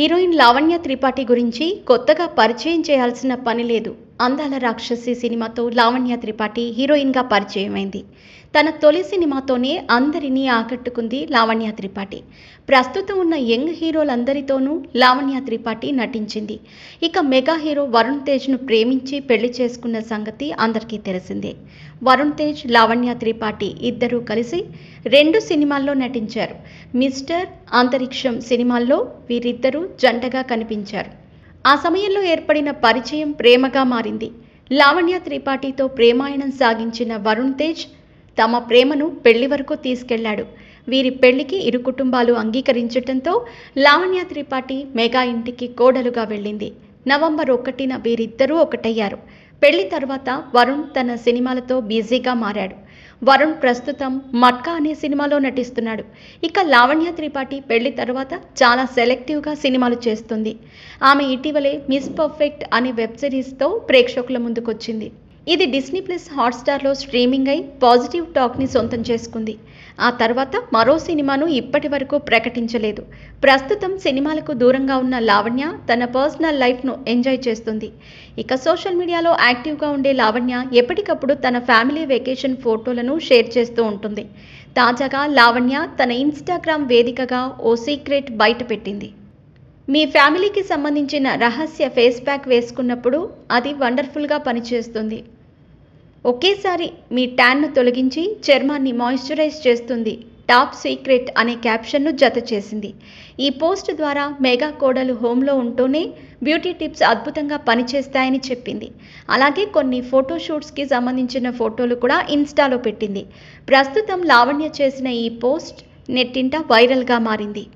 Heroine Lavanya Tripathi గురించి కొత్తగా పరిచయం చేయాల్సిన పని లేదు. అందాల రాక్షసి సినిమాతో లావణ్య త్రిపాఠి హీరోయిన్గా పరిచయమైంది. తన తొలి సినిమాతోనే అందరినీ ఆకట్టుకుంది లావణ్య త్రిపాఠి. ప్రస్తుతం ఉన్న యంగ్ హీరోలందరితోనూ లావణ్య త్రిపాఠి నటించింది. ఇక మెగా హీరో వరుణ్ తేజ్ను ప్రేమించి పెళ్లి చేసుకున్న సంగతి అందరికీ తెలిసిందే. వరుణ్ తేజ్, లావణ్య త్రిపాఠి ఇద్దరూ కలిసి 2 సినిమాల్లో నటించారు. మిస్టర్, అంతరిక్షం సినిమాల్లో వీరిద్దరూ జంటగా కనిపించారు. ఆ సమయంలో ఏర్పడిన పరిచయం ప్రేమగా మారింది. లావణ్య త్రిపాఠితో ప్రేమాయణం సాగించిన వరుణ్ తేజ్ తమ ప్రేమను పెళ్లి వరకు తీసుకెళ్లాడు. వీరి పెళ్లికి ఇరు కుటుంబాలు అంగీకరించడంతో లావణ్య త్రిపాఠి మెగా ఇంటికి కోడలుగా వెళ్ళింది. నవంబర్ 1న వీరిద్దరూ ఒకటయ్యారు. పెళ్లి తర్వాత వరుణ్ తన సినిమాలతో బిజీగా మారాడు. వరుణ్ ప్రస్తుతం మట్కా అనే సినిమాలో నటిస్తున్నాడు. ఇక లావణ్య త్రిపాఠి పెళ్లి తర్వాత చాలా సెలెక్టివ్గా సినిమాలు చేస్తుంది. ఆమె ఇటీవలే మిస్ పర్ఫెక్ట్ అనే వెబ్ సిరీస్తో ప్రేక్షకుల ముందుకొచ్చింది. ఇది డిస్నీ ప్లస్ హాట్స్టార్లో స్ట్రీమింగ్ అయి పాజిటివ్ టాక్ని సొంతం చేసుకుంది. ఆ తర్వాత మరో సినిమాను ఇప్పటి వరకు ప్రకటించలేదు. ప్రస్తుతం సినిమాలకు దూరంగా ఉన్న లావణ్య తన పర్సనల్ లైఫ్ను ఎంజాయ్ చేస్తుంది. ఇక సోషల్ మీడియాలో యాక్టివ్గా ఉండే లావణ్య ఎప్పటికప్పుడు తన ఫ్యామిలీ వెకేషన్ ఫోటోలను షేర్ చేస్తూ ఉంటుంది. తాజాగా లావణ్య తన ఇన్స్టాగ్రామ్ వేదికగా ఓ సీక్రెట్ బయటపెట్టింది. మీ ఫ్యామిలీకి సంబంధించిన రహస్య ఫేస్ ప్యాక్ వేసుకున్నప్పుడు అది వండర్ఫుల్గా పనిచేస్తుంది. ఒకేసారి మీ ట్యాన్ను తొలగించి చర్మాన్ని మాయిశ్చరైజ్ చేస్తుంది. టాప్ సీక్రెట్ అనే క్యాప్షన్ను జత చేసింది. ఈ పోస్ట్ ద్వారా మెగా కోడలు హోంలో ఉంటూనే బ్యూటీ టిప్స్ అద్భుతంగా పనిచేస్తాయని చెప్పింది. అలాగే కొన్ని ఫోటోషూట్స్కి సంబంధించిన ఫోటోలు కూడా ఇన్స్టాలో పెట్టింది. ప్రస్తుతం లావణ్య చేసిన ఈ పోస్ట్ నెట్టింట వైరల్గా మారింది.